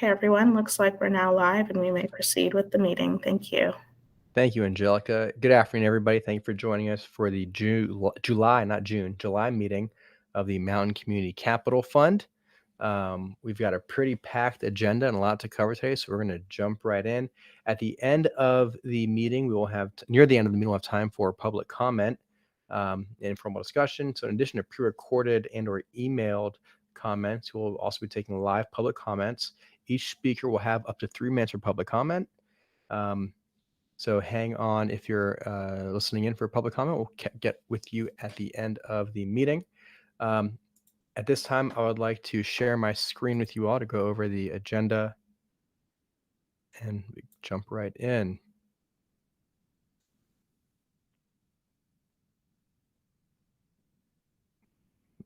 Okay, everyone, looks like we're now live and we may proceed with the meeting. Thank you. Thank you, Angelica. Good afternoon, everybody. Thank you for joining us for the July meeting of the Mountain Community Capital Fund. We've got a pretty packed agenda and a lot to cover today, so we're going to jump right in. At the end of the meeting, we will have, near the end of the meeting, we'll have time for public comment and informal discussion. So in addition to pre-recorded and or emailed comments, we'll also be taking live public comments. Each speaker will have up to 3 minutes for public comment. So hang on if you're listening in for public comment. We'll get with you at the end of the meeting. At this time, I would like to share my screen with you all to go over the agenda and we jump right in.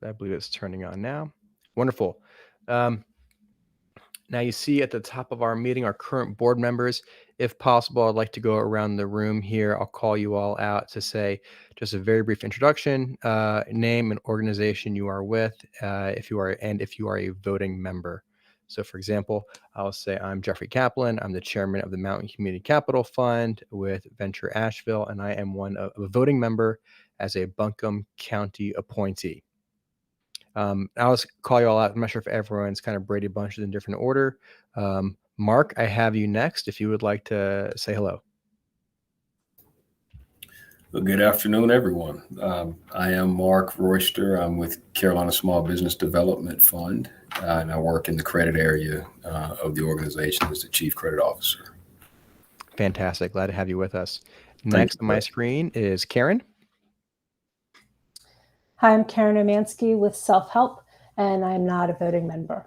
I believe it's turning on now. Wonderful. Now you see at the top of our meeting, our current board members. If possible, I'd like to go around the room here. I'll call you all out to say just a very brief introduction, name and organization you are with, if you are a voting member. So for example, I'll say I'm Jeffrey Kaplan. I'm the chairman of the Mountain Community Capital Fund with Venture Asheville, and I am a voting member as a Buncombe County appointee. I'll just call you all out. I'm not sure if everyone's kind of Brady Bunches in different order. Mark, I have you next if you would like to say hello. Well, good afternoon, everyone. I am Mark Royster. I'm with Carolina Small Business Development Fund, and I work in the credit area of the organization as the Chief Credit Officer. Fantastic. Glad to have you with us. Next on my screen is Karen. Hi, I'm Karen Omansky with Self Help, and I'm not a voting member.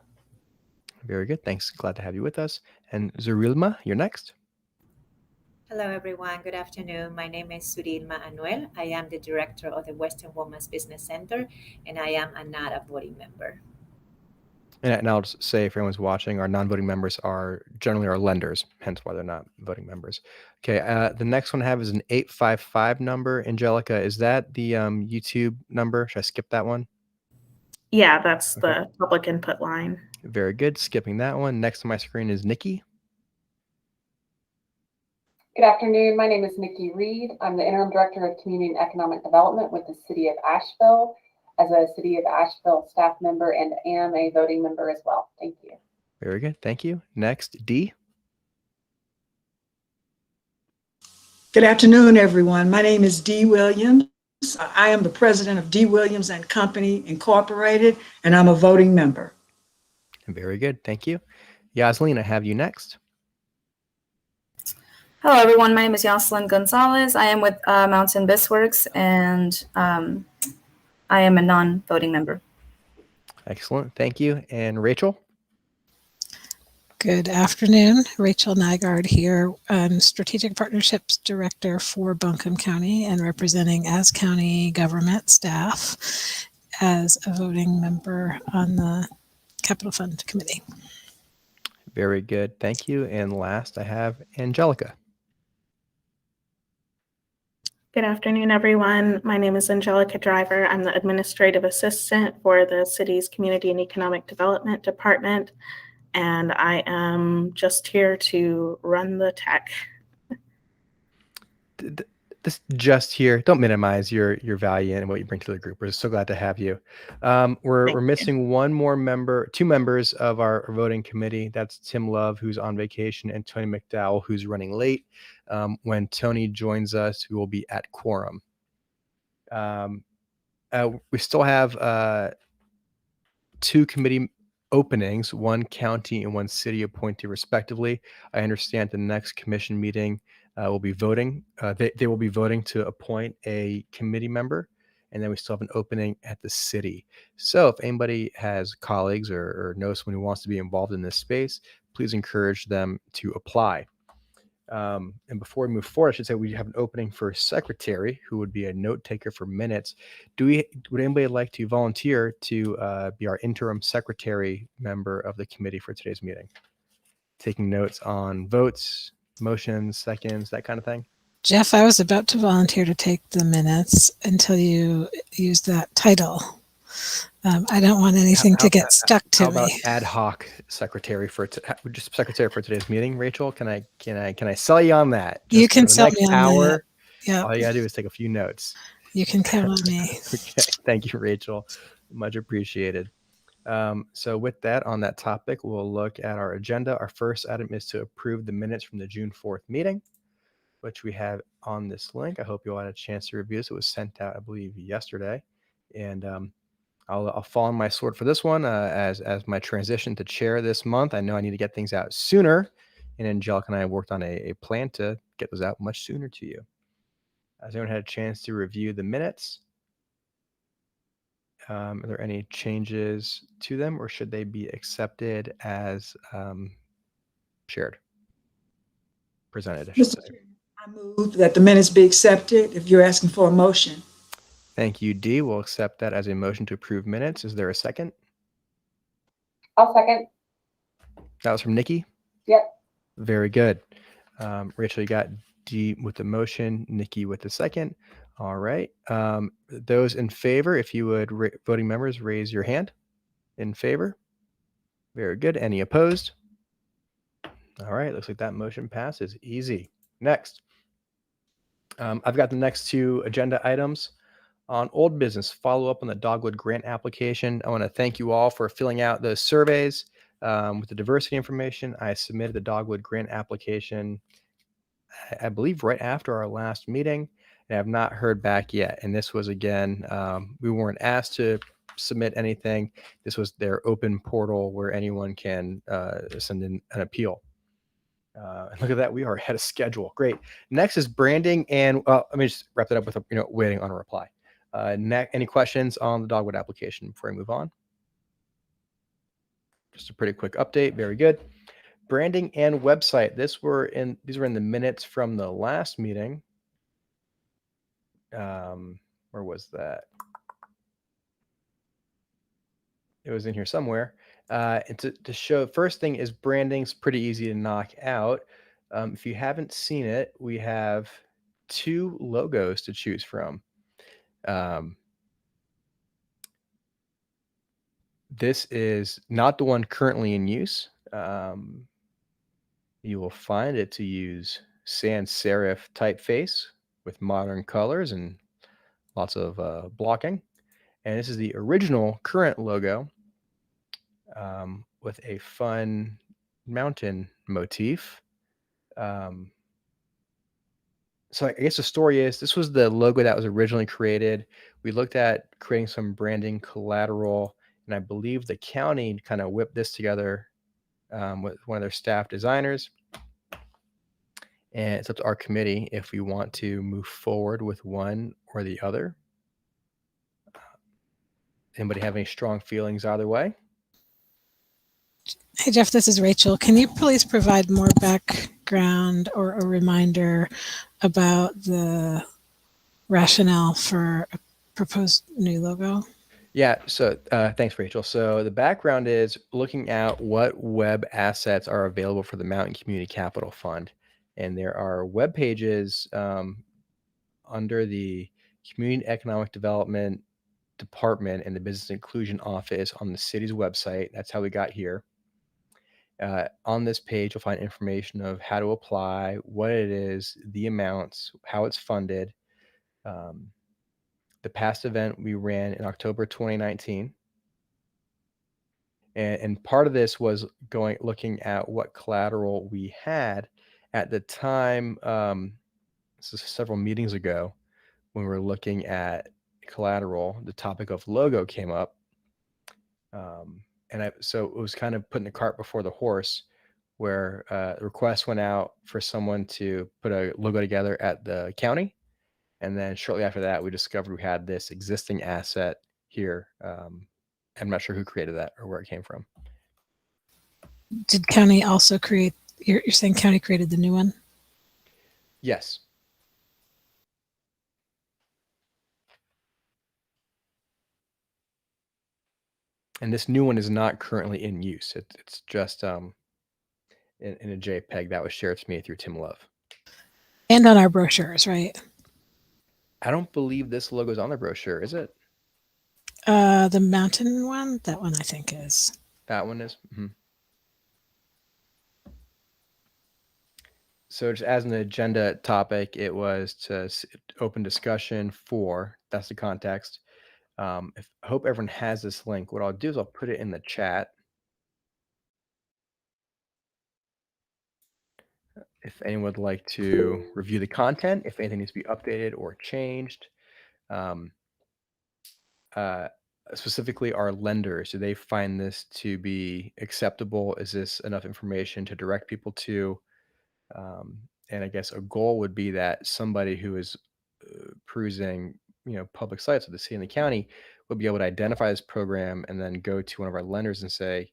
Very good. Thanks. Glad to have you with us. And Zurilma, you're next. Hello, everyone. Good afternoon. My name is Zurilma Anuel. I am the director of the Western Women's Business Center, and I am not a voting member. And I'll just say, if anyone's watching, our non-voting members are generally our lenders, hence why they're not voting members. Okay, the next one I have is an 855 number. Angelica, is that the YouTube number? Should I skip that one? Yeah, that's the public input line. Very good. Skipping that one. Next on my screen is Nikki. Good afternoon. My name is Nikki Reed. I'm the Interim Director of Community and Economic Development with the City of Asheville, as a City of Asheville staff member, and am a voting member as well. Thank you. Very good. Thank you. Next, Dee. Good afternoon, everyone. My name is Dee Williams. I am the president of Dee Williams and Company Incorporated, and I'm a voting member. Very good. Thank you. Yaslin, I have you next. Hello, everyone. My name is Yoselin Gonzalez. I am with Mountain BizWorks, and I am a non-voting member. Excellent. Thank you. And Rachel? Good afternoon. Rachel Nygaard here. I'm Strategic Partnerships Director for Buncombe County and representing as county government staff as a voting member on the Capital Fund Committee. Very good. Thank you. And last, I have Angelica. Good afternoon, everyone. My name is Angelica Driver. I'm the administrative assistant for the city's Community and Economic Development Department, and I am just here to run the tech. This just here, don't minimize your value and what you bring to the group. We're so glad to have you. We're missing one more member, 2 members of our voting committee. That's Tim Love, who's on vacation, and Tony McDowell, who's running late. When Tony joins us, we will be at quorum. We still have 2 committee openings, 1 county and 1 city appointee respectively. I understand the next commission meeting will be voting. They will be voting to appoint a committee member, and then we still have an opening at the city. So if anybody has colleagues or knows someone who wants to be involved in this space, please encourage them to apply. And before we move forward, I should say we have an opening for a secretary who would be a note taker for minutes. Would anybody like to volunteer to be our interim secretary member of the committee for today's meeting? Taking notes on votes, motions, seconds, that kind of thing. Jeff, I was about to volunteer to take the minutes until you used that title. I don't want anything to get stuck to How about me. ad hoc secretary for just secretary for today's meeting, Rachel? Can I sell you on that? You Just can for the sell next me on hour, that. Yeah, all you gotta do is take a few notes. you can count on me. Okay, thank you, Rachel. Much appreciated. So with that, on that topic, we'll look at our agenda. Our first item is to approve the minutes from the June 4th meeting, which we have on this link. I hope you all had a chance to review this. It was sent out, I believe, yesterday. And I'll fall on my sword for this one as my transition to chair this month. I know I need to get things out sooner. And Angelica and I worked on a plan to get those out much sooner to you. Has anyone had a chance to review the minutes? Are there any changes to them, or should they be accepted as shared? Presented, I should Mr. say. Chairman, I move that the minutes be accepted if you're asking for a motion. Thank you, Dee. We'll accept that as a motion to approve minutes. Is there a second? I'll second. That was from Nikki? Yep. Very good. Rachel, you got Dee with the motion, Nikki with the second. All right. Those in favor, if you would, voting members, raise your hand. In favor? Very good. Any opposed? All right. Looks like that motion passes. Easy. Next. I've got the next two agenda items. On old business, follow up on the Dogwood grant application. I want to thank you all for filling out those surveys with the diversity information. I submitted the Dogwood grant application, I believe, right after our last meeting, and I have not heard back yet. And this was, again, we weren't asked to submit anything. This was their open portal where anyone can send in an appeal. Look at that. We are ahead of schedule. Great. Next is branding. And let me just wrap that up with, waiting on a reply. Any questions on the Dogwood application before I move on? Just a pretty quick update. Very good. Branding and website. These were in the minutes from the last meeting. Where was that? It was in here somewhere. And to show, first thing is branding's pretty easy to knock out. If you haven't seen it, we have two logos to choose from. This is not the one currently in use. You will find it to use sans serif typeface with modern colors and lots of blocking. And this is the original current logo with a fun mountain motif. So I guess the story is this was the logo that was originally created. We looked at creating some branding collateral, and I believe the county kind of whipped this together with one of their staff designers. And it's up to our committee if we want to move forward with one or the other. Anybody have any strong feelings either way? Hey, Jeff, this is Rachel. Can you please provide more background or a reminder about the rationale for a proposed new logo? Yeah, so thanks, Rachel. So the background is looking at what web assets are available for the Mountain Community Capital Fund. And there are web pages under the Community Economic Development Department and the Business Inclusion Office on the city's website. That's how we got here. On this page, you'll find information of how to apply, what it is, the amounts, how it's funded. The past event we ran in October 2019. And part of this was looking at what collateral we had at the time. This is several meetings ago when we were looking at collateral, the topic of logo came up. So it was kind of putting the cart before the horse, where the request went out for someone to put a logo together at the county. And then shortly after that, we discovered we had this existing asset here. I'm not sure who created that or where it came from. Did county also create, you're saying county created the new one? Yes. And this new one is not currently in use. It's just in a JPEG that was shared to me through Tim Love. And on our brochures, right? I don't believe this logo is on the brochure, is it? The mountain one, that one I think is. That one is. So just as an agenda topic, it was to open discussion for, that's the context. I hope everyone has this link. What I'll do is I'll put it in the chat. If anyone would like to review the content, if anything needs to be updated or changed. Specifically our lenders, do they find this to be acceptable? Is this enough information to direct people to? And I guess a goal would be that somebody who is perusing, public sites of the city and the county would be able to identify this program and then go to one of our lenders and say,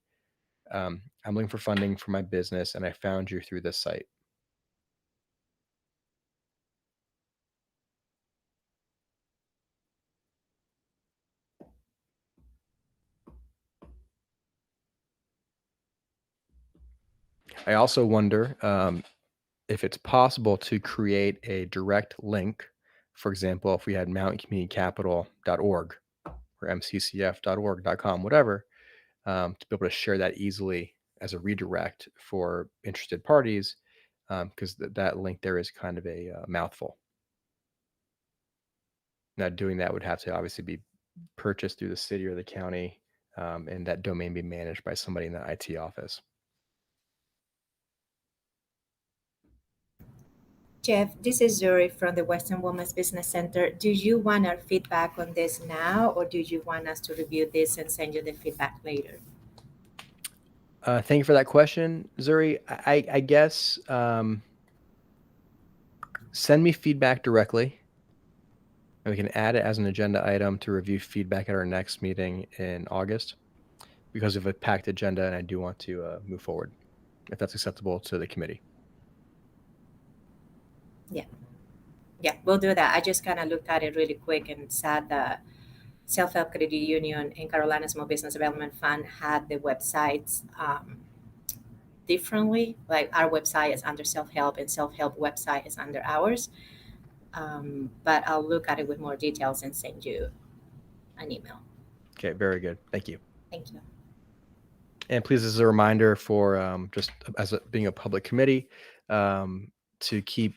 I'm looking for funding for my business and I found you through this site. I also wonder if it's possible to create a direct link. For example, if we had mountancommunitycapital.org or mccf.org.com, whatever, to be able to share that easily as a redirect for interested parties, because that link there is kind of a mouthful. Now, doing that would have to obviously be purchased through the city or the county, and that domain be managed by somebody in the IT office. Jeff, this is Zuri from the Western Women's Business Center. Do you want our feedback on this now, or do you want us to review this and send you the feedback later? Thank you for that question, Zuri. I guess send me feedback directly, and we can add it as an agenda item to review feedback at our next meeting in August, because of a packed agenda, and I do want to move forward, if that's acceptable to the committee. Yeah, we'll do that. I just kind of looked at it really quick and saw the Self-Help Credit Union and Carolina Small Business Development Fund had the websites differently. Like our website is under Self-Help and Self-Help website is under ours. But I'll look at it with more details and send you an email. Okay, very good. Thank you. Thank you. And please, as a reminder for just as being a public committee, to keep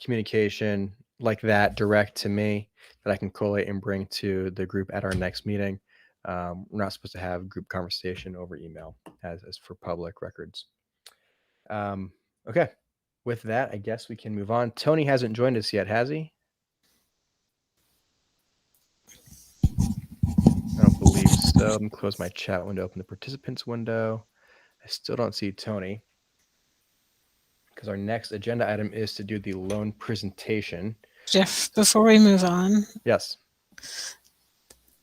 communication like that direct to me that I can collate and bring to the group at our next meeting. We're not supposed to have group conversation over email as for public records. Okay, with that, I guess we can move on. Tony hasn't joined us yet, has he? I don't believe so. Let me close my chat window, open the participants window. I still don't see Tony, because our next agenda item is to do the loan presentation. Jeff, before we move on, Yes.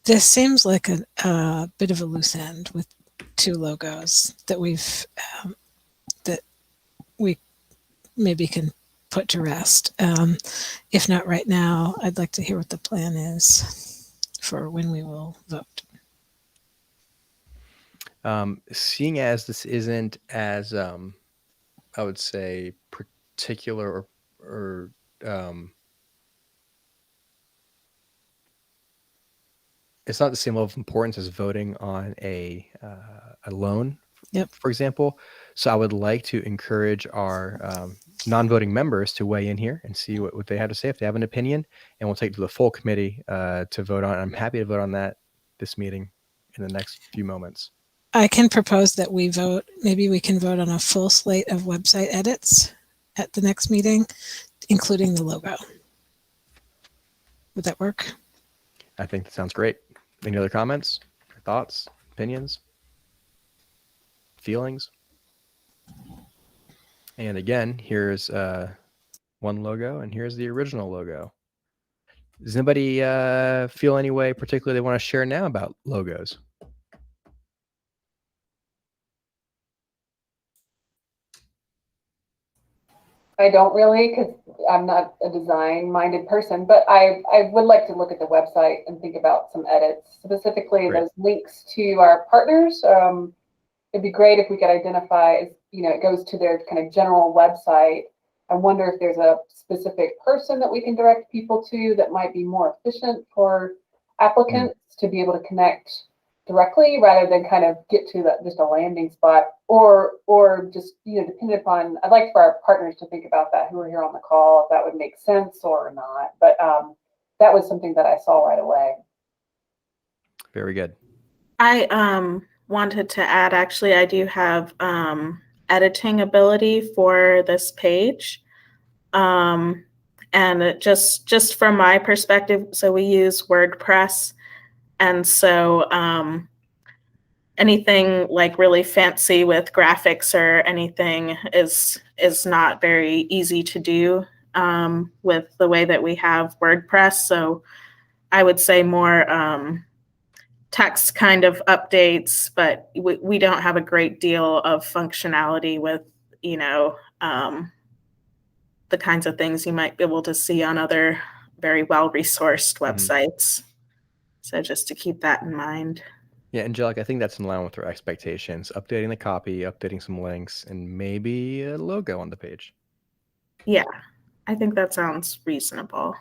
this seems like a bit of a loose end with two logos that that we maybe can put to rest. If not right now, I'd like to hear what the plan is for when we will vote. Seeing as this isn't as I would say particular or it's not the same level of importance as voting on a loan, Yep. for example. So I would like to encourage our non-voting members to weigh in here and see what they have to say, if they have an opinion, and we'll take it to the full committee to vote on. I'm happy to vote on that this meeting in the next few moments. I can propose that we vote, maybe we can vote on a full slate of website edits at the next meeting, including the logo. Would that work? I think that sounds great. Any other comments, thoughts, opinions, feelings? And again, here's one logo, and here's the original logo. Does anybody feel any way particularly they want to share now about logos? I don't really, because I'm not a design-minded person, but I would like to look at the website and think about some edits, specifically Great. those links to our partners. It'd be great if we could identify, it goes to their kind of general website. I wonder if there's a specific person that we can direct people to that might be more efficient for applicants to be able to connect directly rather than kind of get to just a landing spot or just, depending upon, I'd like for our partners to think about that who are here on the call, if that would make sense or not. But that was something that I saw right away. Very good. I wanted to add, actually, I do have editing ability for this page. And just from my perspective, so we use WordPress. And so anything like really fancy with graphics or anything is not very easy to do with the way that we have WordPress. So I would say more text kind of updates, but we don't have a great deal of functionality with, the kinds of things you might be able to see on other very well-resourced websites. So just to keep that in mind. Yeah, Angelica, I think that's in line with our expectations. Updating the copy, updating some links, and maybe a logo on the page. Yeah, I think that sounds reasonable.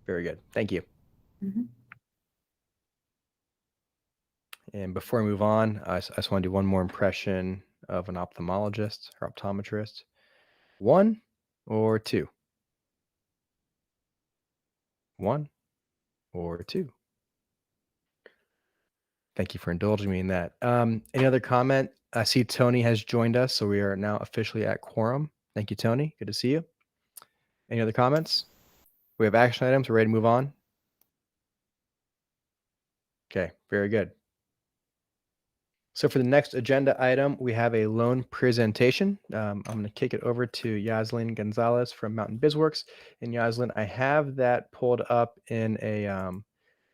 Very good. Thank you. Mhm. And before I move on, I just want to do one more impression of an ophthalmologist or optometrist. 1 or 2? 1 or 2? Thank you for indulging me in that. Any other comment? I see Tony has joined us, so we are now officially at quorum. Thank you, Tony. Good to see you. Any other comments? We have action items. We're ready to move on. Okay, very good. So for the next agenda item, we have a loan presentation. I'm going to kick it over to Yaslin Gonzalez from Mountain BizWorks. And Yaslin, I have that pulled up in a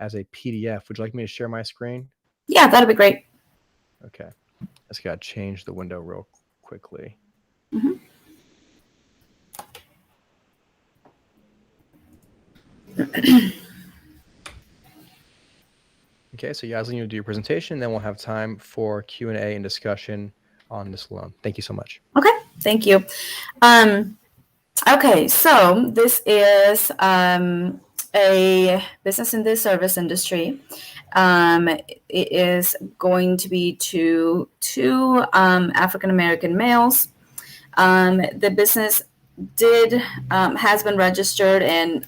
as a PDF. Would you like me to share my screen? Yeah, that'd be great. Okay. I just got to change the window real quickly. Mhm. Okay, so Yaslin, you'll do your presentation, then we'll have time for Q&A and discussion on this loan. Thank you so much. Okay, thank you. Okay, so this is a business in the service industry. It is going to be to two African-American males. The business has been registered and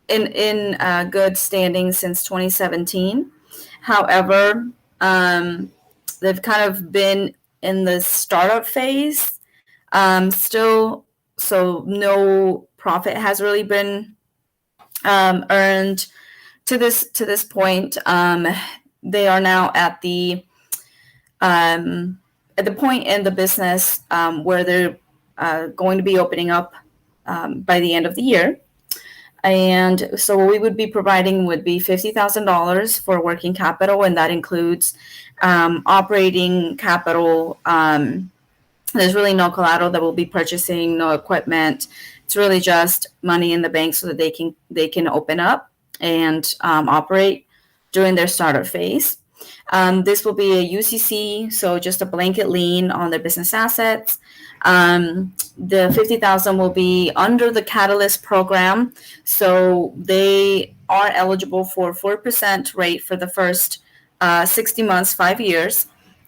in good standing since 2017. However, they've kind of been in the startup phase still, so no profit has really been earned to this point. They are now at the point in the business where they're going to be opening up by the end of the year. And so what we would be providing would be $50,000 for working capital, and that includes operating capital. There's really no collateral that we'll be purchasing, no equipment. It's really just money in the bank so that they can open up and operate during their startup phase. This will be a UCC, so just a blanket lien on their business assets. The $50,000 will be under the Catalyst program, so they are eligible for 4% rate for the first 60 months, 5 years,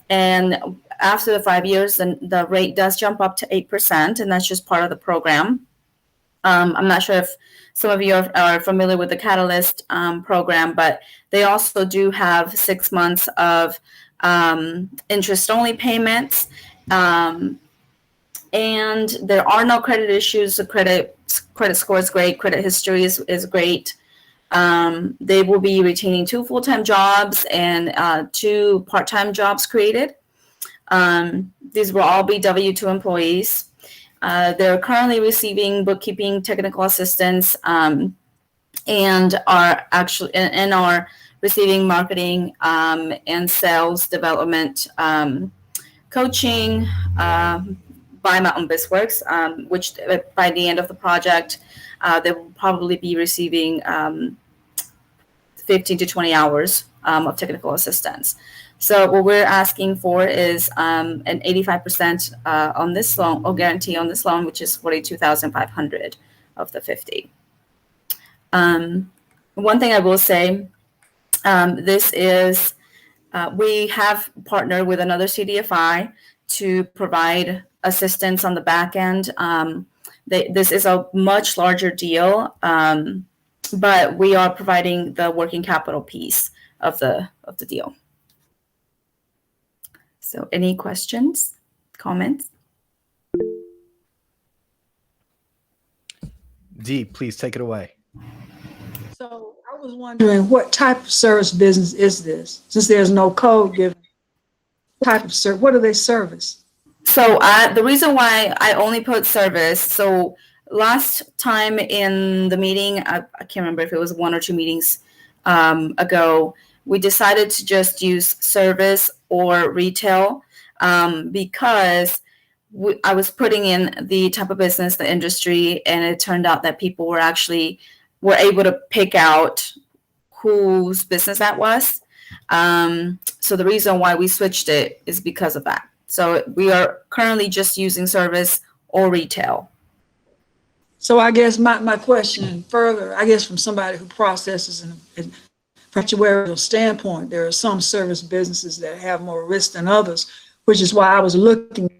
and after the 5 years, then the rate does jump up to 8%, and that's just part of the program. I'm not sure if some of you are familiar with the Catalyst program, but they also do have 6 months of interest-only payments. And there are no credit issues. The credit score is great. Credit history is great. They will be retaining 2 full-time jobs and 2 part-time jobs created. These will all be W-2 employees. They're currently receiving bookkeeping technical assistance and are receiving marketing and sales development coaching by Mountain BizWorks, which by the end of the project, they will probably be receiving 15 to 20 hours of technical assistance. So what we're asking for is an 85% on this loan, or guarantee on this loan, which is $42,500 of the $50,000. one thing I will say, this is, we have partnered with another CDFI to provide assistance on the back end. This is a much larger deal, but we are providing the working capital piece of the deal. So any questions, comments? Dee, please take it away. So I was wondering, what type of service business is this? Since there's no code given, type of service, what do they service? So the reason why I only put service, so last time in the meeting, I can't remember if it was 1 or 2 meetings ago, we decided to just use service or retail because I was putting in the type of business, the industry, and it turned out that people were able to pick out whose business that was. So the reason why we switched it is because of that. So we are currently just using service or retail. So I guess my question further, I guess from somebody who processes in from an actuarial standpoint, there are some service businesses that have more risk than others, which is why I was looking at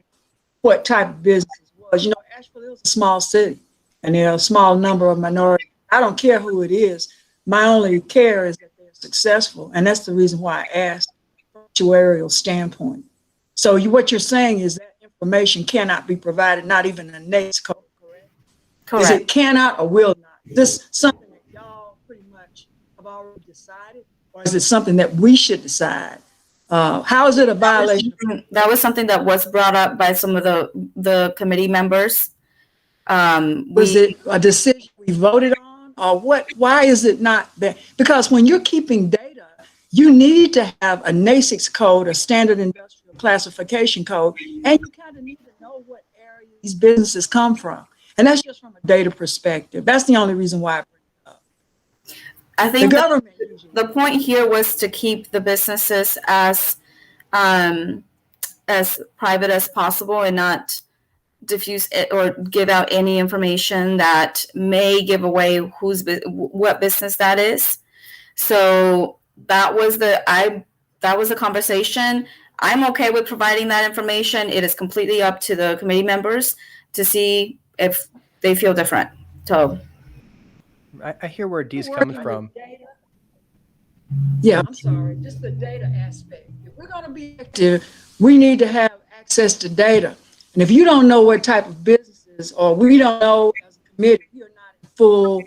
what type of business it was. You know, Asheville is a small city, and there are a small number of minorities. I don't care who it is. My only care is that they're successful, and that's the reason why I asked from an actuarial standpoint. So what you're saying is that information cannot be provided, not even a NAICS code, correct? Correct. Is it cannot or will not? Is this something that y'all pretty much have already decided, or is it something that we should decide? How is it a violation? That was something that was brought up by some of the committee members. Was it a decision we voted on, or what? Why is it not that? Because when you're keeping data, you need to have a NAICS code, a standard industrial classification code, and you kind of need to know what area these businesses come from. And that's just from a data perspective. That's the only reason why I bring it up. I think the government the point here was to keep the businesses as private as possible and not diffuse it or give out any information that may give away what business that is. So that was the conversation. I'm okay with providing that information. It is completely up to the committee members to see if they feel different. So I hear where Dee's coming from. Yeah, I'm sorry. Just the data aspect. If we're going to be active, we need to have access to data. And if you don't know what type of businesses, or we don't know as a committee, we are not in full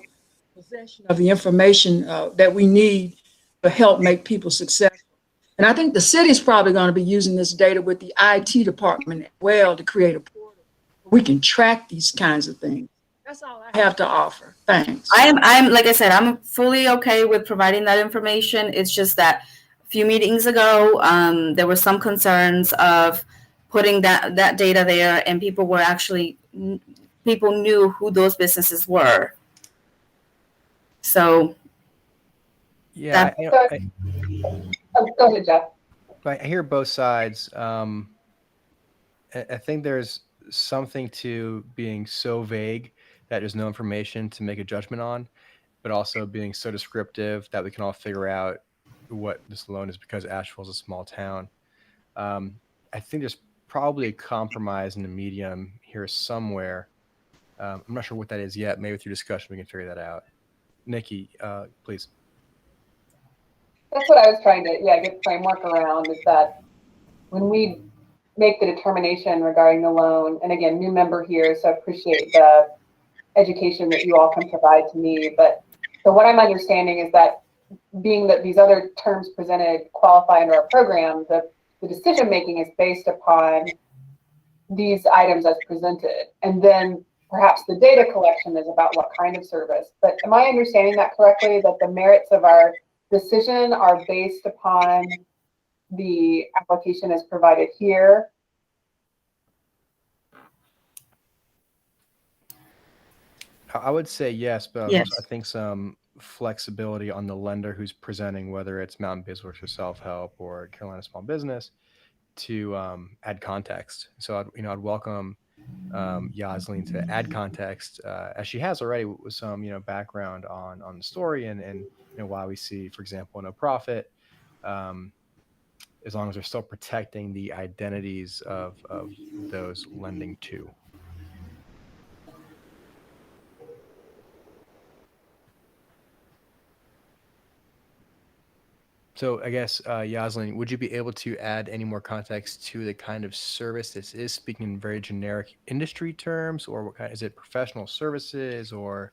possession of the information that we need to help make people successful. And I think the city's probably going to be using this data with the IT department as well to create a portal where we can track these kinds of things. That's all I have to offer. Thanks. I'm like I said, I'm fully okay with providing that information. It's just that a few meetings ago, there were some concerns of putting that data there, and people knew who those businesses were. So yeah, Go ahead, Jeff. I hear both sides. I think there's something to being so vague that there's no information to make a judgment on, but also being so descriptive that we can all figure out what this loan is because Asheville is a small town. I think there's probably a compromise in the medium here somewhere. I'm not sure what that is yet. Maybe through discussion we can figure that out. Nikki, please. That's what I was trying to, get framework around, is that when we make the determination regarding the loan, and again, new member here, so I appreciate the education that you all can provide to me. But so what I'm understanding is that being that these other terms presented qualify under our program, the decision making is based upon these items as presented. And then perhaps the data collection is about what kind of service. But am I understanding that correctly, that the merits of our decision are based upon the application as provided here? I would say yes, but Yes. I think some flexibility on the lender who's presenting, whether it's Mountain BizWorks or Self-Help or Carolina Small Business, to add context. So I'd welcome Yasleen to add context, as she has already, with some background on the story and why we see, for example, no profit, as long as they're still protecting the identities of those lending to. So I guess, Yasleen, would you be able to add any more context to the kind of service this is, speaking in very generic industry terms, or what kind, is it professional services or?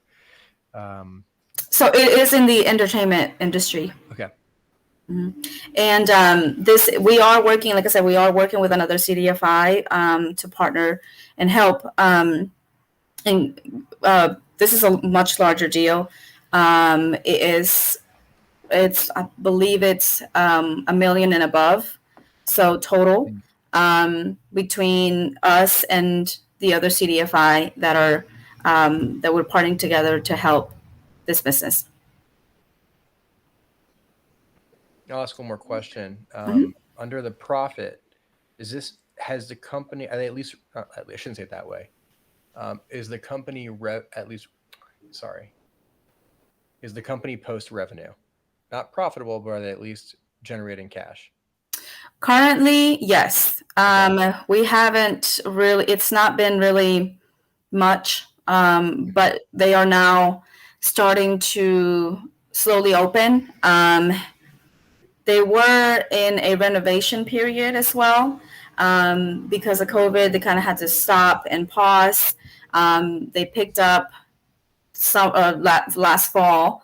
So it is in the entertainment industry. Okay. And this, we are working, like I said, we are working with another CDFI to partner and help. And this is a much larger deal. It's I believe it's $1 million and above. So total between us and the other CDFI that are that we're partnering together to help this business. I'll ask one more question. Under the profit, has the company, are they at least, I shouldn't say it that way. Is the company is the company post revenue? Not profitable, but are they at least generating cash? Currently, yes. We haven't really, it's not been really much, but they are now starting to slowly open. They were in a renovation period as well. Because of COVID, they kind of had to stop and pause. They picked up some last fall,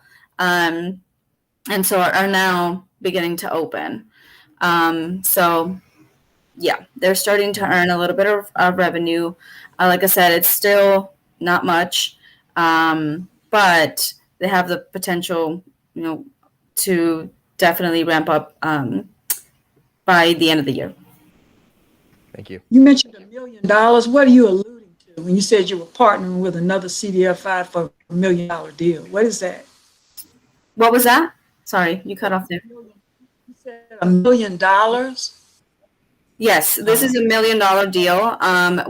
and so are now beginning to open. So yeah, they're starting to earn a little bit of revenue. Like I said, it's still not much, but they have the potential, to definitely ramp up by the end of the year. Thank you. You mentioned $1 million. What are you alluding to when you said you were partnering with another CDFI for $1 million deal? What is that? What was that? Sorry, you cut off there. You said $1 million? Yes, this is $1 million deal.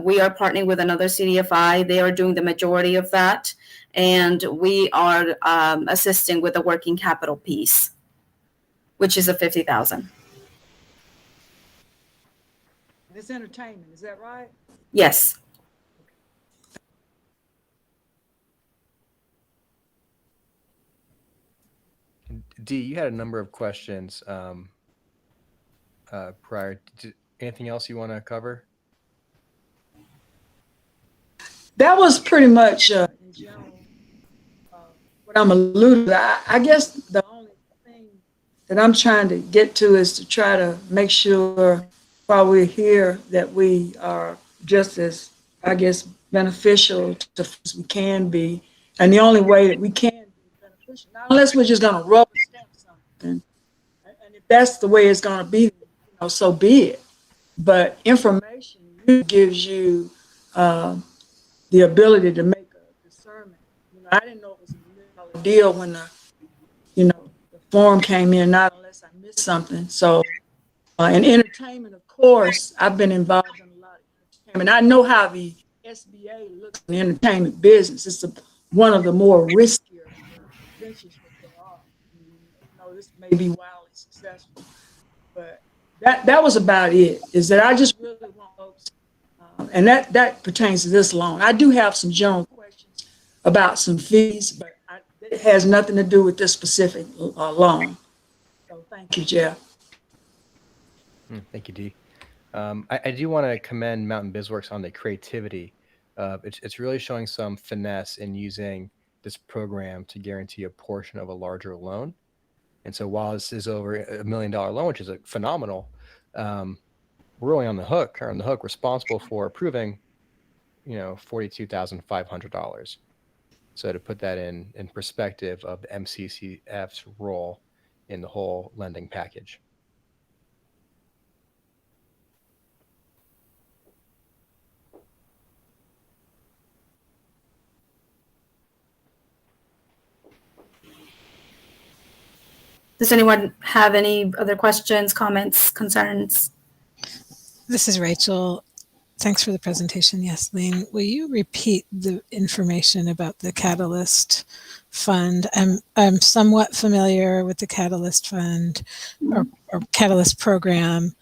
We are partnering with another CDFI. They are doing the majority of that, and we are assisting with the working capital piece, which is a $50,000. It's entertainment, is that right? Yes. Dee, you had a number of questions prior. Anything else you want to cover? That was pretty much in general what I'm alluding to. I guess the only thing that I'm trying to get to is to try to make sure while we're here that we are just as, I guess, beneficial to as we can be. And the only way that we can be beneficial, not unless we're just going to rubber stamp something. And if that's the way it's going to be, so be it. But information gives you the ability to make a discernment. I didn't know it was $1 million deal when the form came in, not unless I missed something. So, in entertainment, of course, I've been involved in a lot of entertainment. I know how the SBA looks in the entertainment business. It's one of the more riskier ventures that there are. This may be wildly successful, but that was about it. Is that I just really want folks, and that pertains to this loan. I do have some general questions about some fees, but it has nothing to do with this specific loan. So thank you, Jeff. Thank you, Dee. I do want to commend Mountain BizWorks on the creativity. It's really showing some finesse in using this program to guarantee a portion of a larger loan. And so while this is over $1 million loan, which is a phenomenal, we're only on the hook responsible for approving, $42,500. So to put that in perspective of the MCCF's role in the whole lending package. Does anyone have any other questions, comments, concerns? This is Rachel. Thanks for the presentation, Yasleen. Will you repeat the information about the Catalyst Fund? I'm somewhat familiar with the Catalyst Fund or Catalyst program.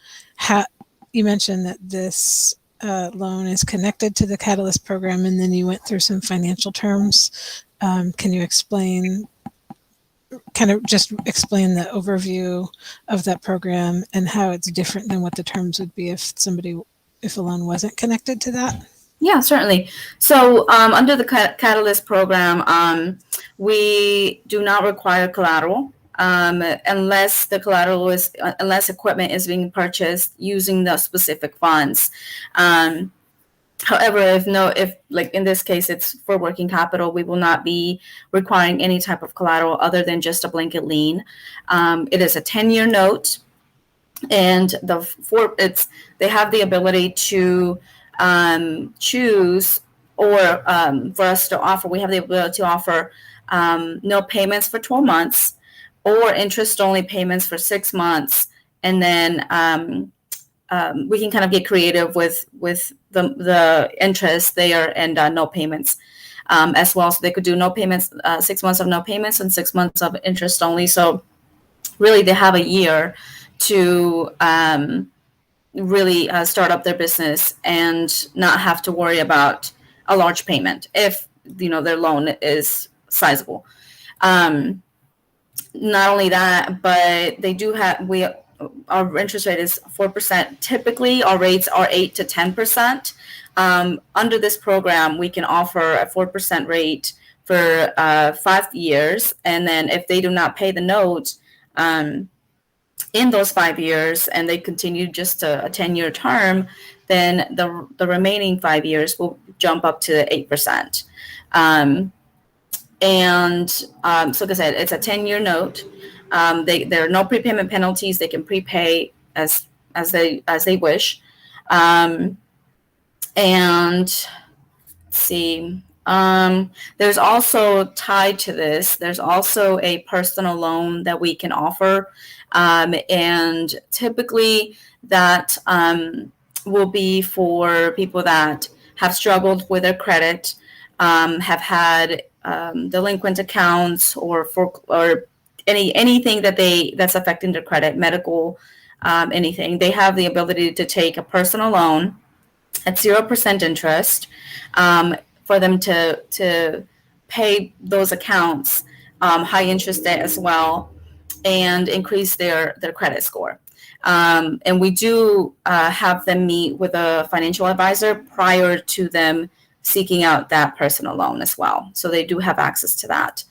You mentioned that this loan is connected to the Catalyst program, and then you went through some financial terms. Can you explain, kind of just explain the overview of that program and how it's different than what the terms would be if a loan wasn't connected to that? Yeah, certainly. So under the Catalyst program, we do not require collateral unless unless equipment is being purchased using the specific funds. However, if like in this case, it's for working capital, we will not be requiring any type of collateral other than just a blanket lien. It is a 10-year note, and they have the ability to choose, or for us to offer, we have the ability to offer no payments for 12 months or interest-only payments for 6 months, and then we can kind of get creative with the interest there and no payments as well. So they could do no payments, 6 months of no payments and 6 months of interest only. So really they have a year to really start up their business and not have to worry about a large payment if their loan is sizable. Not only that, but they do have our interest rate is 4%. Typically, our rates are 8 to 10%. Under this program, we can offer a 4% rate for 5 years, and then if they do not pay the note in those 5 years, and they continue just a 10-year term, then the remaining 5 years will jump up to 8%. So like I said, it's a 10-year note. There are no prepayment penalties. They can prepay as they wish. And let's see. There's also tied to this, there's also a personal loan that we can offer. And typically that will be for people that have struggled with their credit, have had delinquent accounts or anything that's affecting their credit, medical, anything. They have the ability to take a personal loan at 0% interest for them to pay those accounts, high interest debt as well, and increase their credit score. And we do have them meet with a financial advisor prior to them seeking out that personal loan as well. So they do have access to that.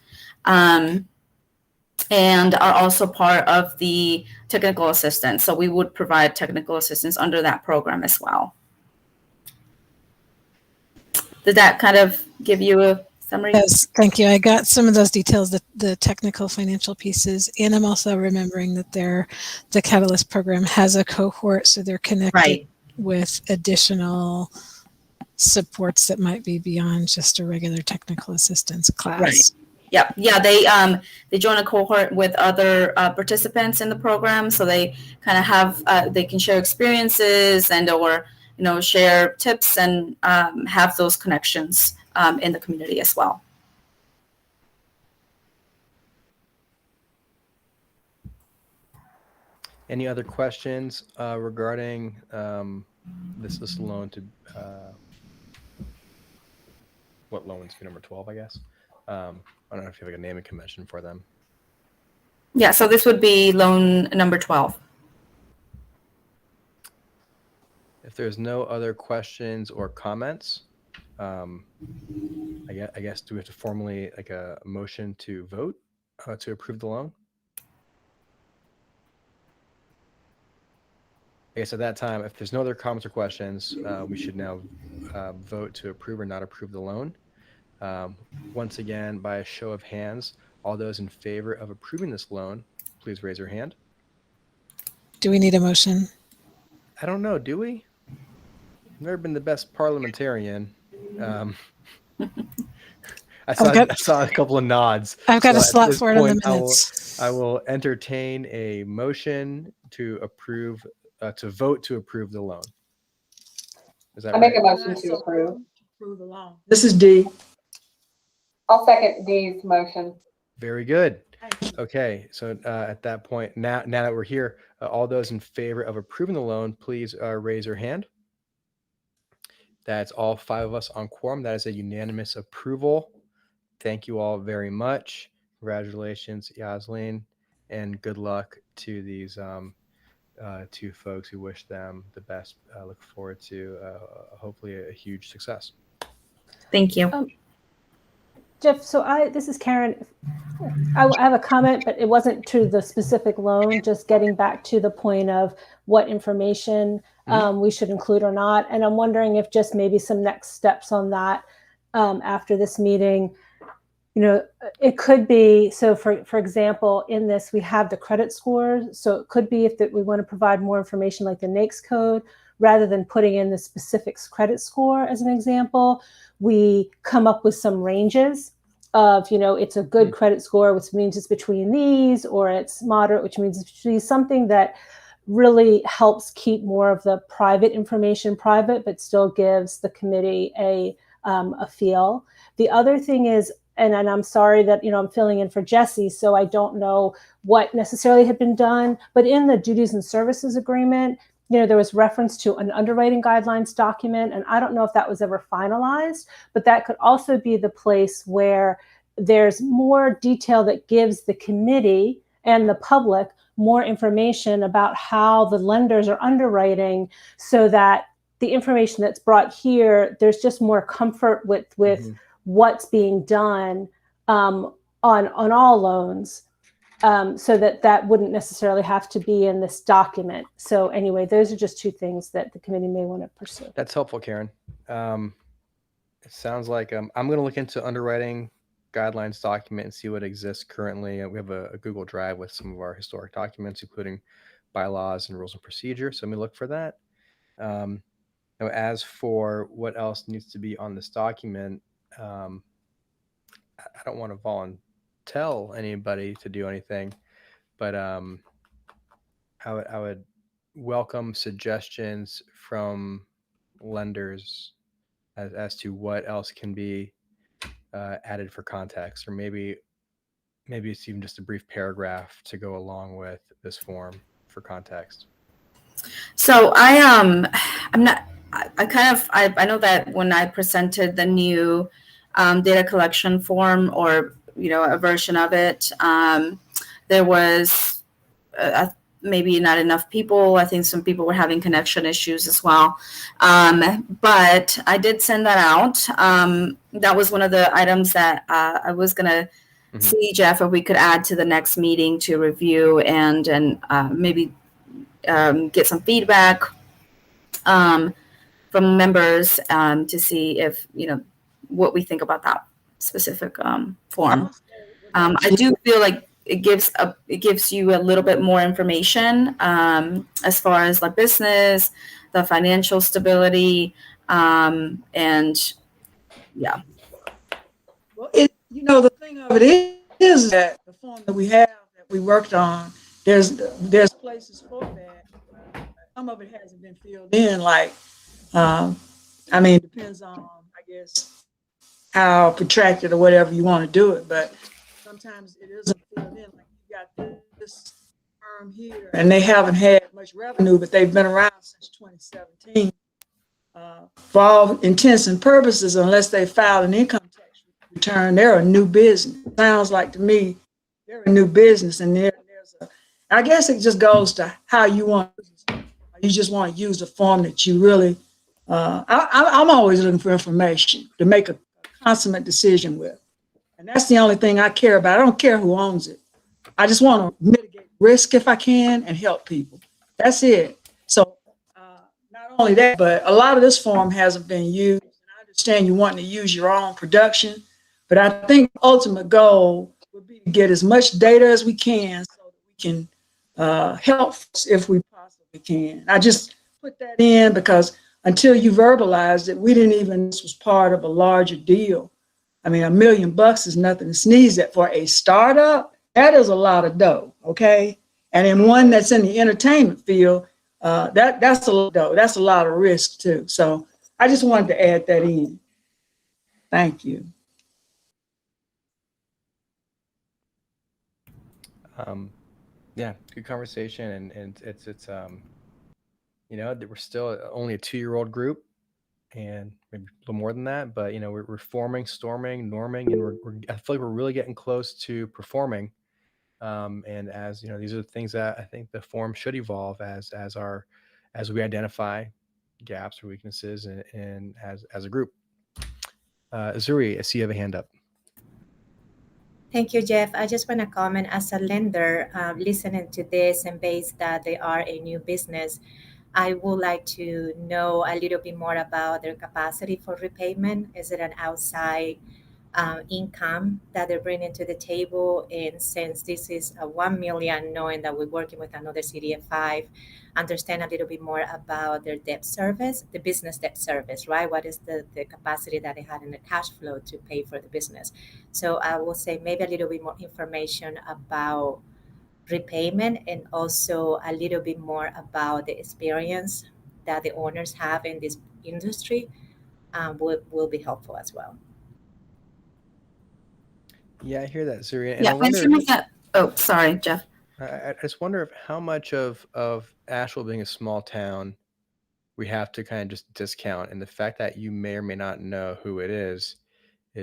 And are also part of the technical assistance. So we would provide technical assistance under that program as well. Did that kind of give you a summary? Yes, thank you. I got some of those details, the technical financial pieces, and I'm also remembering that the Catalyst program has a cohort, so they're connected with additional supports that might be beyond just a regular technical assistance class. Right. Yeah. They join a cohort with other participants in the program, so they kind of have they can share experiences or share tips and have those connections in the community as well. Any other questions regarding this loan to what loan is number 12, I guess? I don't know if you have like a naming convention for them. Yeah, so this would be loan number 12. If there's no other questions or comments, I guess do we have to formally like a motion to vote to approve the loan? I guess at that time, if there's no other comments or questions, we should now vote to approve or not approve the loan. Once again, by a show of hands, all those in favor of approving this loan, please raise your hand. Do we need a motion? I don't know. Do we? I've never been the best parliamentarian. I saw a couple of nods. I've got a slot for it in the minutes. I will entertain a motion to approve, to vote to approve the loan. Is that I make right? a motion to approve. Approve the loan. This is D. I'll second D's motion. Very good. Okay, so at that point, now that we're here, all those in favor of approving the loan, please raise your hand. That's all 5 of us on quorum. That is a unanimous approval. Thank you all very much. Congratulations, Yasleen, and good luck to these 2 folks. We wish them the best. I look forward to hopefully a huge success. Thank you. Jeff, so this is Karen. I have a comment, but it wasn't to the specific loan, just getting back to the point of what information we should include or not. And I'm wondering if just maybe some next steps on that after this meeting. It could be, so for example, in this, we have the credit scores. So it could be if we want to provide more information like the NAICS code, rather than putting in the specifics credit score as an example, we come up with some ranges of, it's a good credit score, which means it's between these, or it's moderate, which means it's between something that really helps keep more of the private information private, but still gives the committee a feel. The other thing is, and I'm sorry that, I'm filling in for Jesse, so I don't know what necessarily had been done, but in the duties and services agreement, there was reference to an underwriting guidelines document, and I don't know if that was ever finalized, but that could also be the place where there's more detail that gives the committee and the public more information about how the lenders are underwriting, so that the information that's brought here, there's just more comfort with what's being done on all loans. So that wouldn't necessarily have to be in this document. So anyway, those are just 2 things that the committee may want to pursue. That's helpful, Karen. It sounds like I'm going to look into underwriting guidelines document and see what exists currently. We have a Google Drive with some of our historic documents, including bylaws and rules and procedure. So let me look for that. As for what else needs to be on this document, I don't want to tell anybody to do anything, but I would welcome suggestions from lenders as to what else can be added for context, or maybe it's even just a brief paragraph to go along with this form for context. So I know that when I presented the new data collection form, or a version of it, there was maybe not enough people. I think some people were having connection issues as well, but I did send that out. That was one of the items that I was gonna see, Jeff, if we could add to the next meeting to review and maybe get some feedback from members to see if what we think about that specific form. I do feel like it gives you a little bit more information as far as the business, the financial stability, and yeah. Well, the thing of it is that the form that we have that we worked on, there's places for that. Some of it hasn't been filled in. Like, it depends on, I guess, how protracted or whatever you want to do it, but sometimes it isn't filled in. Like, you got this firm here, and they haven't had much revenue, but they've been around since 2017. For all intents and purposes, unless they filed an income tax return, they're a new business. Sounds like to me they're a new business, and I guess it just goes to how you want. You just want to use the form that you really. I'm always looking for information to make a consummate decision with. And that's the only thing I care about. I don't care who owns it. I just want to mitigate risk if I can and help people. That's it. So not only that, but a lot of this form hasn't been used. I understand you want to use your own production, but I think the ultimate goal would be to get as much data as we can so that we can help if we possibly can. I just put that in because until you verbalized it, we didn't even, this was part of a larger deal. $1 million is nothing to sneeze at for a startup. That is a lot of dough, okay? And in one that's in the entertainment field, that's a lot of dough. That's a lot of risk too. So I just wanted to add that in. Thank you. Yeah, good conversation, and it's you know, that we're still only a 2-year-old group, and maybe a little more than that, but you know, we're forming, storming, norming, and I feel like we're really getting close to performing. And as you know, these are the things that I think the forum should evolve as we identify gaps or weaknesses, and as a group. Zuri, I see you have a hand up. Thank you, Jeff. I just want to comment as a lender, listening to this and based that they are a new business, I would like to know a little bit more about their capacity for repayment. Is it an outside income that they're bringing to the table? And since this is a 1 million, knowing that we're working with another city of 5, understand a little bit more about their debt service, the business debt service, right? What is the capacity that they had in the cash flow to pay for the business? So I will say maybe a little bit more information about repayment, and also a little bit more about the experience that the owners have in this industry will be helpful as well. Yeah, I hear that, Zuri. And Yeah, I wonder, some of that. Oh, sorry, Jeff. I just wonder if how much of Asheville being a small town we have to kind of just discount, and the fact that you may or may not know who it is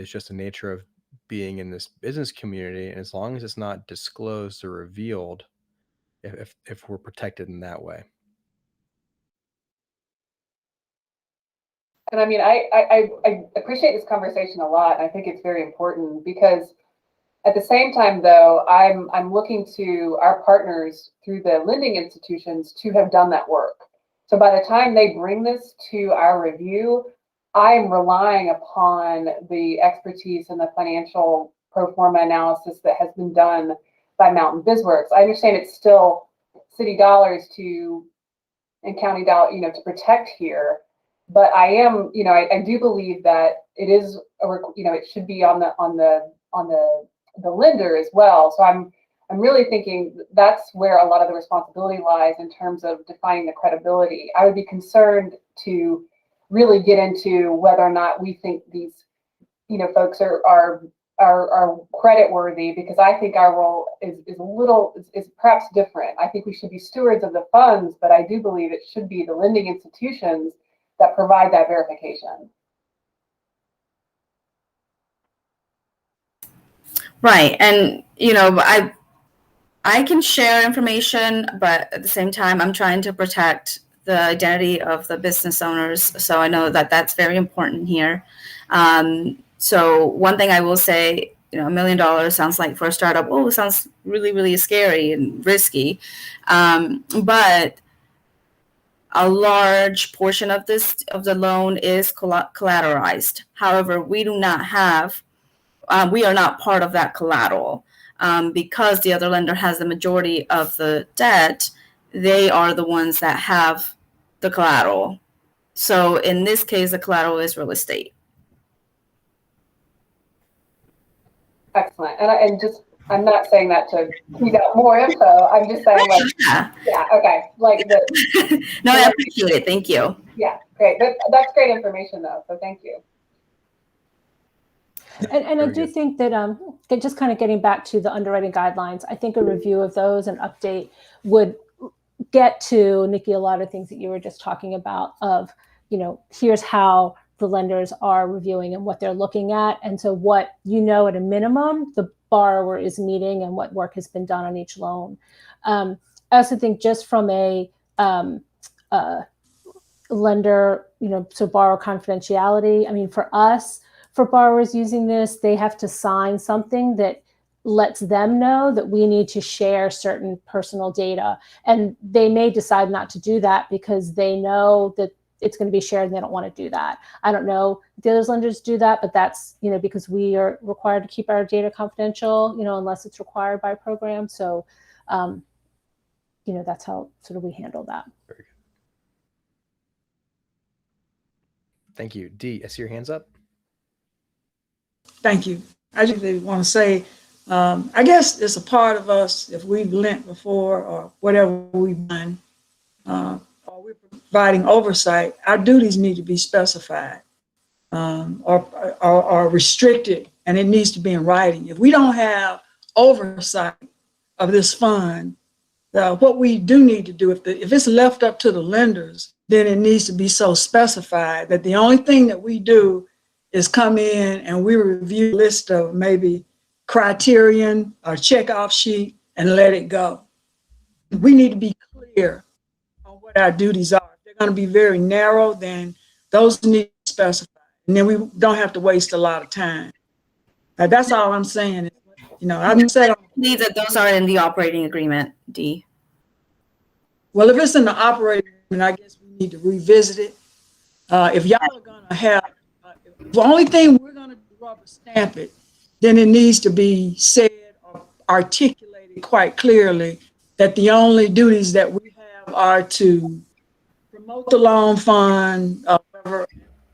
just the nature of being in this business community. And as long as it's not disclosed or revealed, if we're protected in that way. And I mean, I appreciate this conversation a lot. I think it's very important because at the same time, though, I'm looking to our partners through the lending institutions to have done that work. So by the time they bring this to our review, I'm relying upon the expertise and the financial pro forma analysis that has been done by Mountain BizWorks. I understand it's still city dollars and county dollar, to protect here, but I am, I do believe that it is, it should be on the lender as well. So I'm really thinking that's where a lot of the responsibility lies in terms of defining the credibility. I would be concerned to really get into whether or not we think these, folks are credit worthy, because I think our role is perhaps different. I think we should be stewards of the funds, but I do believe it should be the lending institutions that provide that verification. Right. And, I can share information, but at the same time, I'm trying to protect the identity of the business owners. So I know that that's very important here. So one thing I will say, $1 million sounds like for a startup, it sounds really, really scary and risky. But a large portion of the loan is collateralized. However, we are not part of that collateral. Because the other lender has the majority of the debt, they are the ones that have the collateral. So in this case, the collateral is real estate. Excellent. And I'm not saying that to tease out more info. I'm just saying, okay. No, I appreciate it. Thank you. Yeah, great. That's great information, though. So thank you. And I do think that just kind of getting back to the underwriting guidelines, I think a review of those and update would get to, Nikki, a lot of things that you were just talking about of, here's how the lenders are reviewing and what they're looking at. And so what, at a minimum, the borrower is meeting and what work has been done on each loan. I also think just from a lender, so borrower confidentiality, for us, for borrowers using this, they have to sign something that lets them know that we need to share certain personal data. And they may decide not to do that because they know that it's going to be shared and they don't want to do that. I don't know if the other lenders do that, but that's, because we are required to keep our data confidential, unless it's required by program. So, that's how sort of we handle that. Very good. Thank you. Dee, I see your hands up. Thank you. I just want to say, I guess it's a part of us if we've lent before or whatever we've done, or we're providing oversight, our duties need to be specified or restricted, and it needs to be in writing. If we don't have oversight of this fund, what we do need to do, if it's left up to the lenders, then it needs to be so specified that the only thing that we do is come in and we review a list of maybe criterion or check-off sheet and let it go. We need to be clear on what our duties are. If they're going to be very narrow, then those need to be specified. And then we don't have to waste a lot of time. That's all I'm saying. I'm saying. I believe that those are in the operating agreement, Dee. Well, if it's in the operating agreement, I guess we need to revisit it. If y'all are going to have, the only thing we're going to do rubber stamp it, then it needs to be said or articulated quite clearly that the only duties that we have are to promote the loan fund, whatever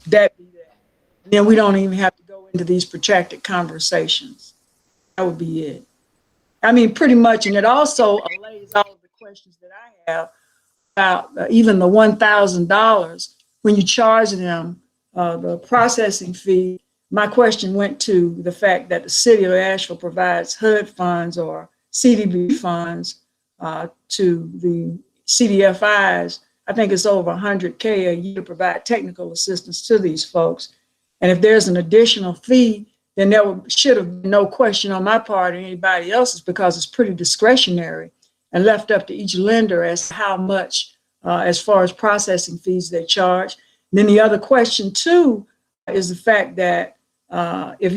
that be that. And then we don't even have to go into these protracted conversations. That would be it. I mean, pretty much, and it also allays all of the questions that I have about even the $1,000 when you charge them the processing fee. My question went to the fact that the city of Asheville provides HUD funds or CDB funds to the CDFIs. I think it's over $100K a year to provide technical assistance to these folks. And if there's an additional fee, then there should have been no question on my part or anybody else's, because it's pretty discretionary and left up to each lender as to how much, as far as processing fees they charge. And then the other question too is the fact that if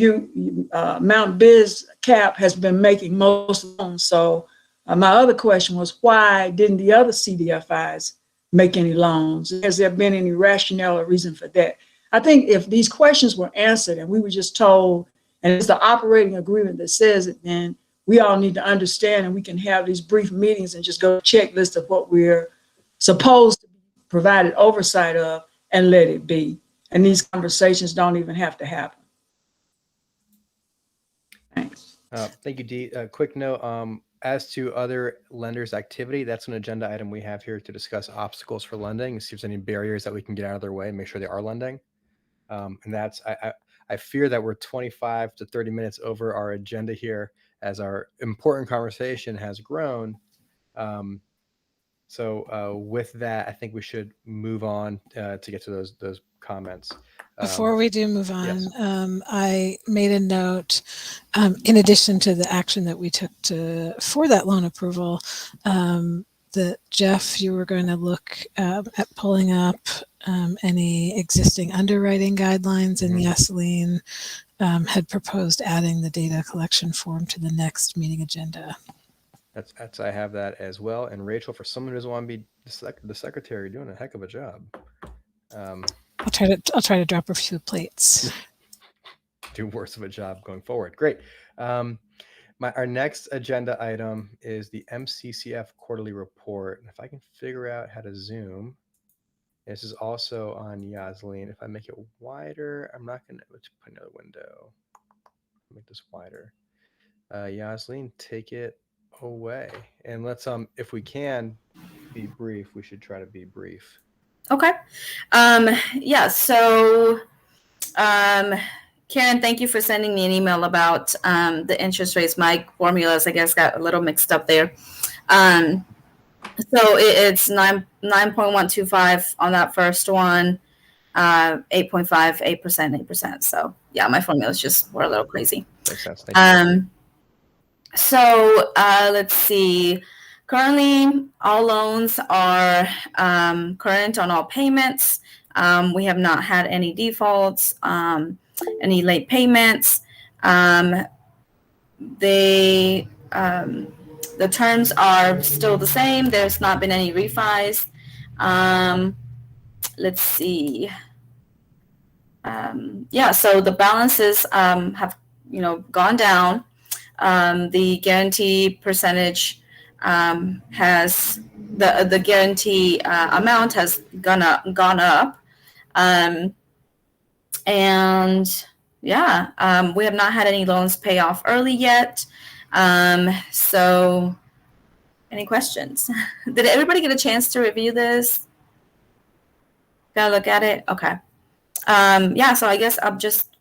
Mount Biz Cap has been making most loans. So my other question was, why didn't the other CDFIs make any loans? Has there been any rationale or reason for that? I think if these questions were answered and we were just told, and it's the operating agreement that says it, then we all need to understand, and we can have these brief meetings and just go checklist of what we're supposed to be provided oversight of and let it be. And these conversations don't even have to happen. Thanks. Thank you, Dee. Quick note, as to other lenders' activity, that's an agenda item we have here to discuss obstacles for lending, see if there's any barriers that we can get out of their way and make sure they are lending. And that's, I fear that we're 25 to 30 minutes over our agenda here as our important conversation has grown. So with that, I think we should move on to get to those comments. Before we do move on, yes. I made a note, in addition to the action that we took for that loan approval, that Jeff, you were going to look at pulling up any existing underwriting guidelines, and Yasleen had proposed adding the data collection form to the next meeting agenda. That's I have that as well. And Rachel, for someone who doesn't want to be the secretary, doing a heck of a job. I'll try to drop a few plates. Do worse of a job going forward. Great. Our next agenda item is the MCCF quarterly report. And if I can figure out how to zoom, this is also on Yasleen. If I make it wider, I'm not going to put another window. Make this wider. Yasleen, take it away. And let's, if we can be brief, we should try to be brief. Okay. Yeah. So, Karen, thank you for sending me an email about the interest rates. My formulas, I guess, got a little mixed up there. So it's 9.125 on that first one, 8.5, 8%, 8%. So yeah, my formulas just were a little crazy. Makes sense. Thank you. So let's see. Currently, all loans are current on all payments. We have not had any defaults, any late payments. The terms are still the same. There's not been any refis. Let's see. Yeah, so the balances have gone down. The guarantee percentage has the guarantee amount has gone up. And yeah, we have not had any loans pay off early yet. So any questions? Did everybody get a chance to review this? Gotta look at it. Okay. Yeah. So I guess I'm just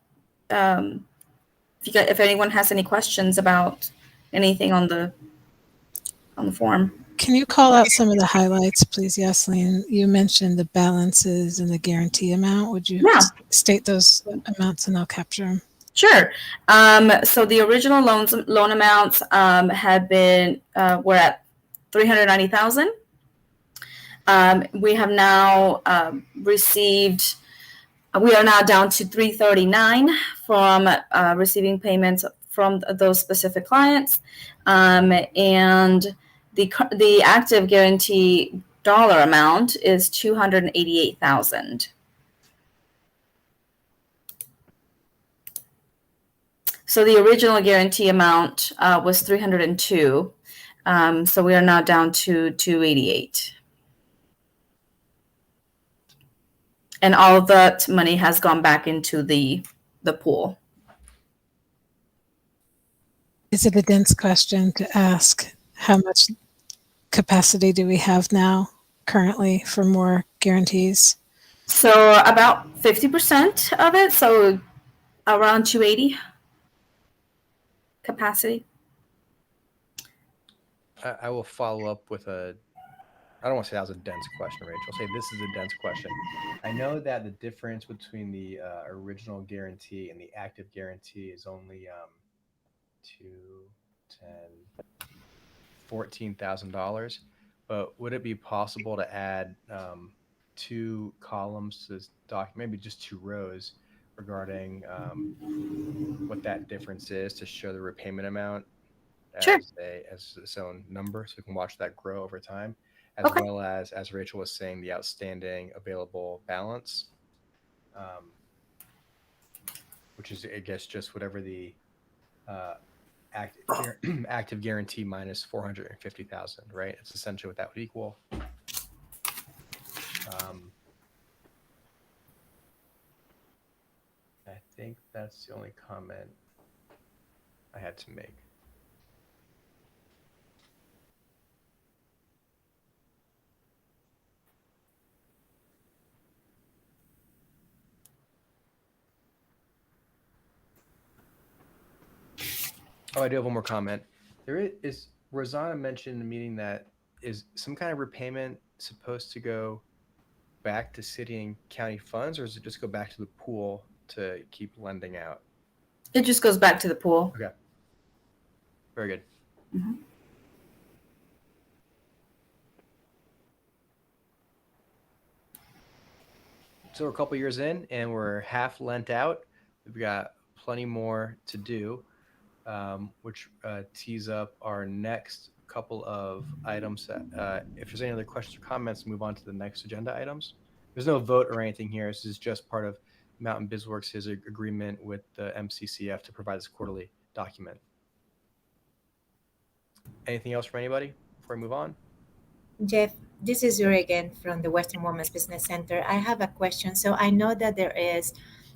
if anyone has any questions about anything on the form. Can you call out some of the highlights, please, Yasleen? You mentioned the balances and the guarantee amount. Would you Yeah. state those amounts and I'll capture them? Sure. So the original loan amounts had been were at $390,000. We have now received. We are now down to $339,000 from receiving payments from those specific clients, and the active guarantee dollar amount is $288,000. So the original guarantee amount was $302,000. So we are now down to $288,000. And all of that money has gone back into the pool. Is it a dense question to ask how much capacity do we have now currently for more guarantees? So about 50% of it, so around 280 capacity. I will follow up with I don't want to say that was a dense question, Rachel. I'll say this is a dense question. I know that the difference between the original guarantee and the active guarantee is only $14,000. But would it be possible to add 2 columns to this document, maybe just 2 rows, regarding what that difference is to show the repayment amount as Sure. as its own number, so we can watch that grow over time, as Okay. well as Rachel was saying, the outstanding available balance, which is, I guess, just whatever the active guarantee minus 450,000, right? It's essentially what that would equal. I think that's the only comment I had to make. Oh, I do have one more comment. There is Rosanna mentioned in the meeting that is some kind of repayment supposed to go back to city and county funds, or does it just go back to the pool to keep lending out? It just goes back to the pool. Okay. Very good. Mm-hmm. So we're a couple years in and we're half lent out. We've got plenty more to do, which tees up our next couple of items. If there's any other questions or comments, move on to the next agenda items. There's no vote or anything here. This is just part of Mountain BizWorks' agreement with the MCCF to provide this quarterly document. Anything else from anybody before we move on? Jeff, this is Yuri again from the Western Women's Business Center. I have a question. So I know that there is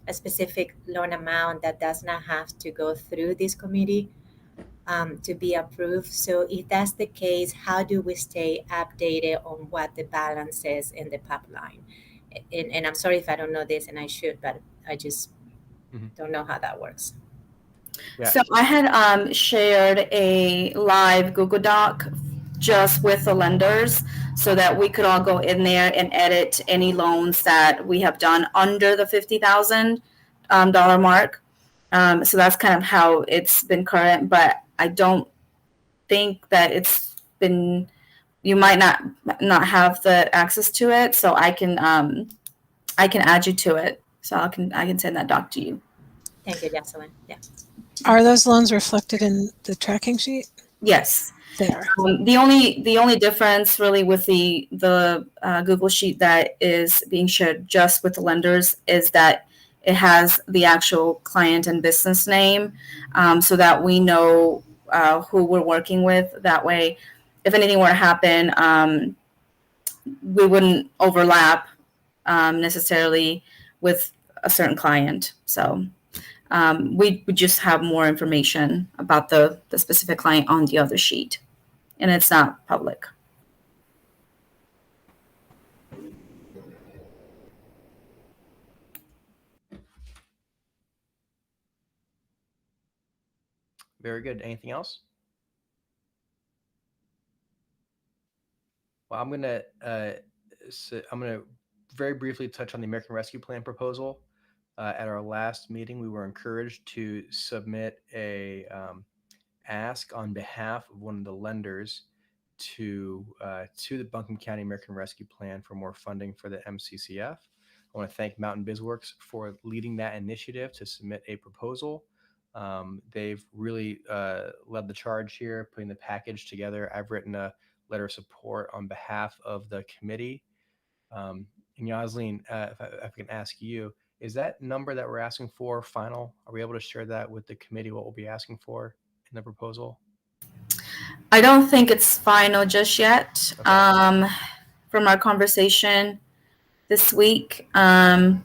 a specific loan amount that does not have to go through this committee to be approved. So if that's the case, how do we stay updated on what the balance is in the pipeline? And I'm sorry if I don't know this, and I should, but I just don't know how that works. Yeah. So I had shared a live Google Doc just with the lenders so that we could all go in there and edit any loans that we have done under the $50,000 mark. So that's kind of how it's been current, but I don't think that it's been, you might not have the access to it. So I can add you to it. So I can send that doc to you. Thank you, Jocelyn. Yeah. Are those loans reflected in the tracking sheet? Yes. They are. The only difference really with the Google sheet that is being shared just with the lenders is that it has the actual client and business name, so that we know who we're working with. That way, if anything were to happen, we wouldn't overlap necessarily with a certain client. So we would just have more information about the specific client on the other sheet, and it's not public. Very good. Anything else? Well, I'm gonna very briefly touch on the American Rescue Plan proposal. At our last meeting, we were encouraged to submit a ask on behalf of one of the lenders to the Buncombe County American Rescue Plan for more funding for the MCCF. I want to thank Mountain BizWorks for leading that initiative to submit a proposal. They've really led the charge here, putting the package together. I've written a letter of support on behalf of the committee. And Yasleen, if I can ask you, is that number that we're asking for final? Are we able to share that with the committee, what we'll be asking for in the proposal? I don't think it's final just yet. Okay. From our conversation this week, I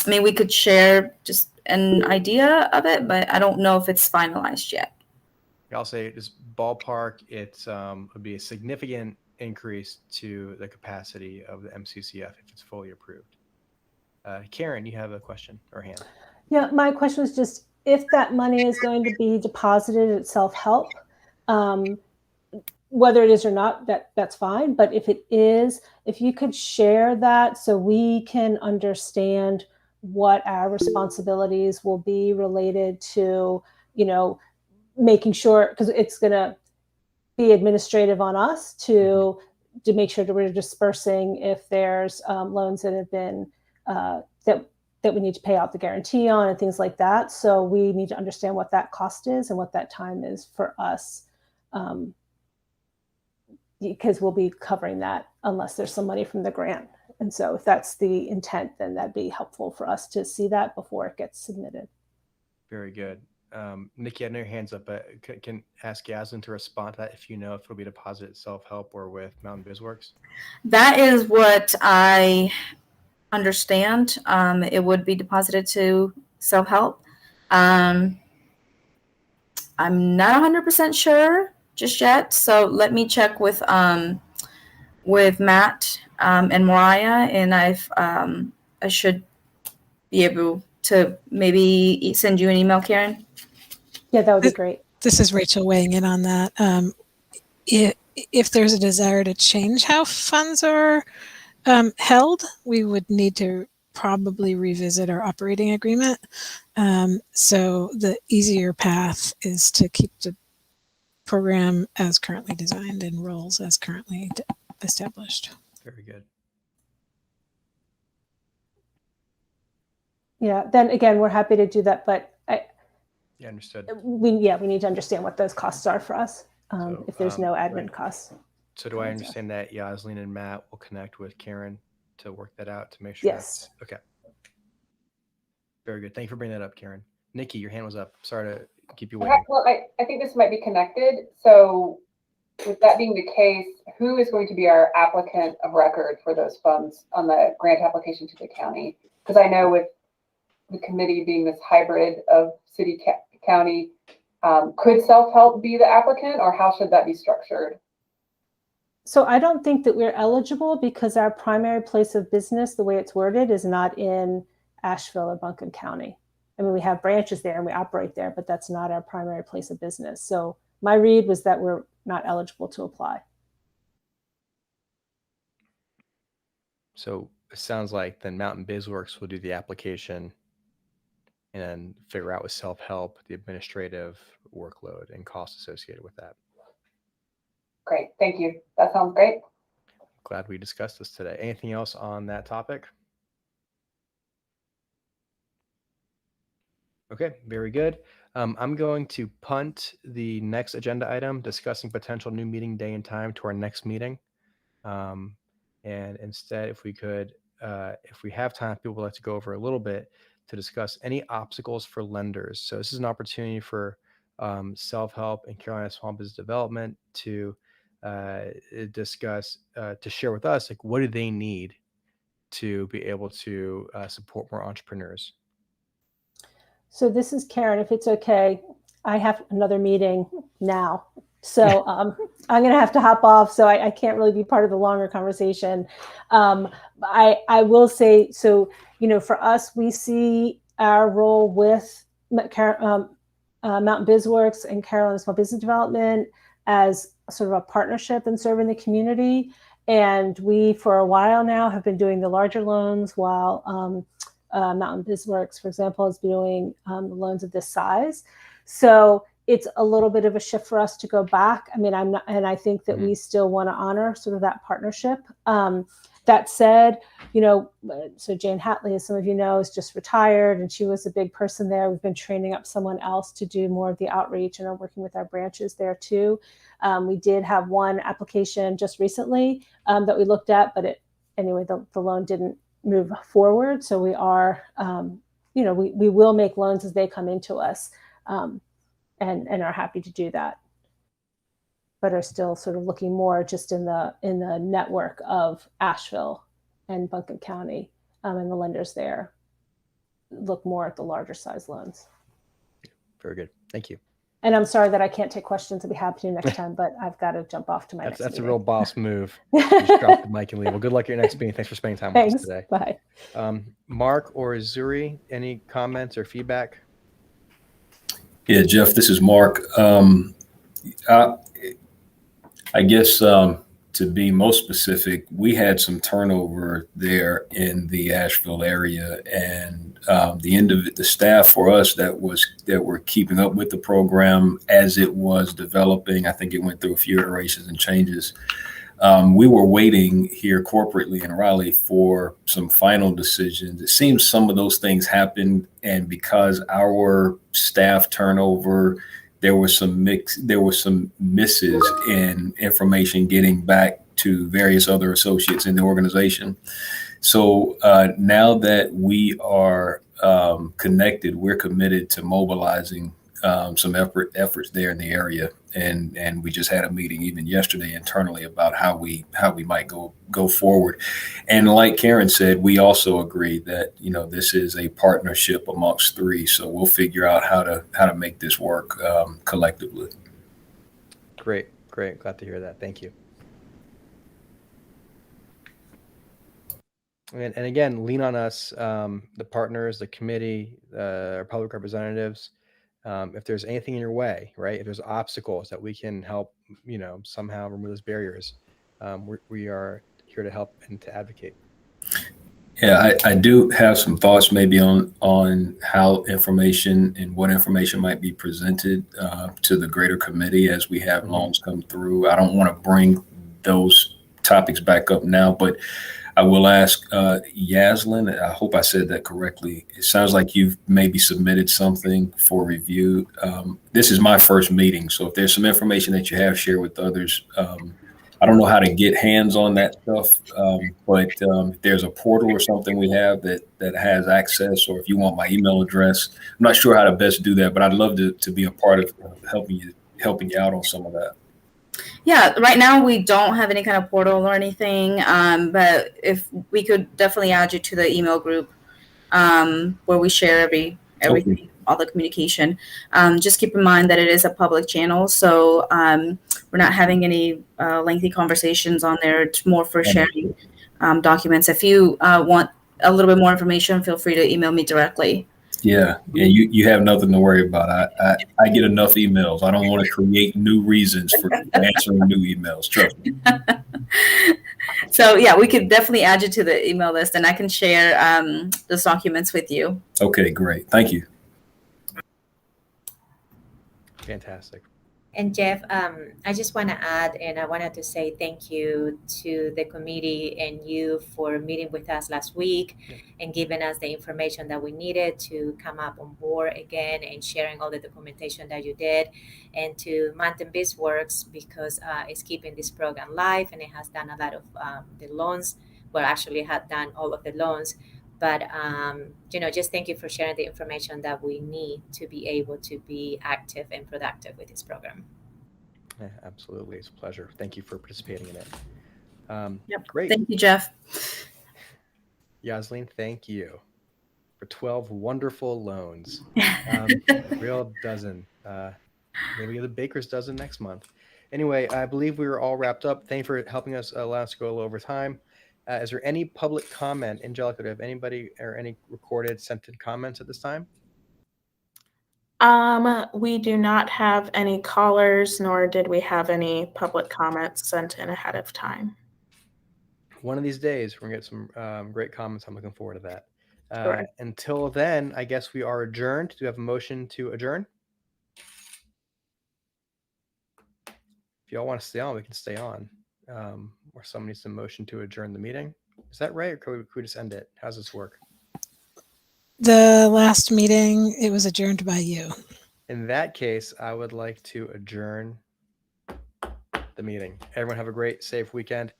mean, we could share just an idea of it, but I don't know if it's finalized yet. I'll say just ballpark, it would be a significant increase to the capacity of the MCCF if it's fully approved. Karen, you have a question or hand? Yeah, my question was just if that money is going to be deposited at self-help, whether it is or not, that's fine. But if it is, if you could share that so we can understand what our responsibilities will be related to, making sure, because it's going to be administrative on us to make sure that we're dispersing if there's loans that have been that we need to pay out the guarantee on and things like that. So we need to understand what that cost is and what that time is for us, because we'll be covering that unless there's some money from the grant. And so if that's the intent, then that'd be helpful for us to see that before it gets submitted. Very good. Nikki, I know your hand's up, but can ask Yasmin to respond to that if you know if it'll be deposited self-help or with Mountain BizWorks. That is what I understand. It would be deposited to self-help. I'm not 100% sure just yet, so let me check with Matt and Mariah, and I should be able to maybe send you an email, Karen. Yeah, that would be great. This is Rachel weighing in on that. If there's a desire to change how funds are held, we would need to probably revisit our operating agreement. So the easier path is to keep the program as currently designed and roles as currently established. Very good. Yeah, then again, we're happy to do that, but Yeah, understood. we need to understand what those costs are for us, if there's no admin right. costs. So do I understand that Yasleen and Matt will connect with Karen to work that out to make sure? Yes. Okay. Very good. Thank you for bringing that up, Karen. Nikki, your hand was up. Sorry to keep you waiting. Well, I think this might be connected. So with that being the case, who is going to be our applicant of record for those funds on the grant application to the county? Because I know with the committee being this hybrid of city county, could self-help be the applicant, or how should that be structured? So I don't think that we're eligible because our primary place of business, the way it's worded, is not in Asheville or Buncombe County. I mean, we have branches there and we operate there, but that's not our primary place of business. So my read was that we're not eligible to apply. So it sounds like then Mountain BizWorks will do the application and then figure out with self-help the administrative workload and costs associated with that. Great, thank you. That sounds great. Glad we discussed this today. Anything else on that topic? Okay, very good. I'm going to punt the next agenda item, discussing potential new meeting day and time, to our next meeting. And instead, if we could, if we have time, people would like to go over a little bit to discuss any obstacles for lenders. So this is an opportunity for self-help and Carolina Small Business Development to discuss, to share with us, like, what do they need to be able to support more entrepreneurs? So this is Karen. If it's okay, I have another meeting now. So I'm going to have to hop off. So I can't really be part of the longer conversation. I will say, so, for us, we see our role with Mountain BizWorks and Carolina Small Business Development as sort of a partnership in serving the community. And we, for a while now, have been doing the larger loans while Mountain BizWorks, for example, is doing loans of this size. So it's a little bit of a shift for us to go back. I mean, I'm not, and I think that we still want to honor sort of that partnership. That said, you know, so Jane Hatley, as some of you know, is just retired, and she was a big person there. We've been training up someone else to do more of the outreach and are working with our branches there too. We did have one application just recently that we looked at, but anyway, the loan didn't move forward. So we are, you know, we will make loans as they come into us, and are happy to do that, but are still sort of looking more just in the network of Asheville and Buncombe County, and the lenders there look more at the larger size loans. Very good. Thank you. And I'm sorry that I can't take questions. I'll be happy to next time, but I've got to jump off to my next That's a meeting. real boss move. You just drop the mic and leave. Well, good luck at your next meeting. Thanks for spending time with us Thanks. today. Bye. Mark or Zuri, any comments or feedback? Yeah, Jeff, this is Mark. I guess to be most specific, we had some turnover there in the Asheville area, and the staff for us that were keeping up with the program as it was developing. I think it went through a few iterations and changes. We were waiting here corporately in Raleigh for some final decisions. It seems some of those things happened, and because our staff turnover, there was some misses in information getting back to various other associates in the organization. So now that we are connected, we're committed to mobilizing some efforts there in the area, and we just had a meeting even yesterday internally about how we might go forward. And like Karen said, we also agree that, you know, this is a partnership amongst three, so we'll figure out how to make this work collectively. Great. Glad to hear that. Thank you. And again, lean on us, the partners, the committee, our public representatives. If there's anything in your way, right? If there's obstacles that we can help, you know, somehow remove those barriers, we are here to help and to advocate. Yeah, I do have some thoughts maybe on how information and what information might be presented to the greater committee as we have loans come through. I don't want to bring those topics back up now, but I will ask Yaslin, I hope I said that correctly. It sounds like you've maybe submitted something for review. This is my first meeting, so if there's some information that you have, share with others. I don't know how to get hands on that stuff, but if there's a portal or something we have that has access, or if you want my email address, I'm not sure how to best do that, but I'd love to be a part of helping you out on some of that. Yeah, right now we don't have any kind of portal or anything, but if we could definitely add you to the email group where we share everything, all the communication. Just keep in mind that it is a public channel, so we're not having any lengthy conversations on there. It's more for sharing documents. If you want a little bit more information, feel free to email me directly. Yeah, you have nothing to worry about. I get enough emails. I don't want to create new reasons for answering new emails. Trust me. So yeah, we could definitely add you to the email list, and I can share those documents with you. Okay, great. Thank you. Fantastic. And Jeff, I just want to add, and I wanted to say thank you to the committee and you for meeting with us last week and giving us the information that we needed to come up on board again and sharing all the documentation that you did. And to Mountain BizWorks, because it's keeping this program live and it has done a lot of the loans, well, actually had done all of the loans. But, just thank you for sharing the information that we need to be able to be active and productive with this program. Yeah, absolutely. It's a pleasure. Thank you for participating in it. Yep. Great. Thank you, Jeff. Yaslin, thank you for 12 wonderful loans. Real dozen. Maybe the baker's dozen next month. Anyway, I believe we were all wrapped up. Thank you for helping us allow us to go a little over time. Is there any public comment? Angelica, do you have anybody or any recorded sent in comments at this time? We do not have any callers, nor did we have any public comments sent in ahead of time. One of these days, we're going to get some great comments. I'm looking forward to that. Sure. Until then, I guess we are adjourned. Do we have a motion to adjourn? If y'all want to stay on, we can stay on. Or somebody needs a motion to adjourn the meeting. Is that right? Or could we just end it? How does this work? The last meeting, it was adjourned by you. In that case, I would like to adjourn the meeting. Everyone have a great, safe weekend.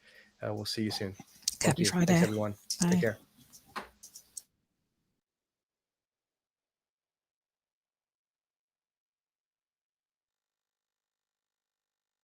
We'll see you soon. Thank Happy you. Friday. Thanks, everyone. Bye. Take care.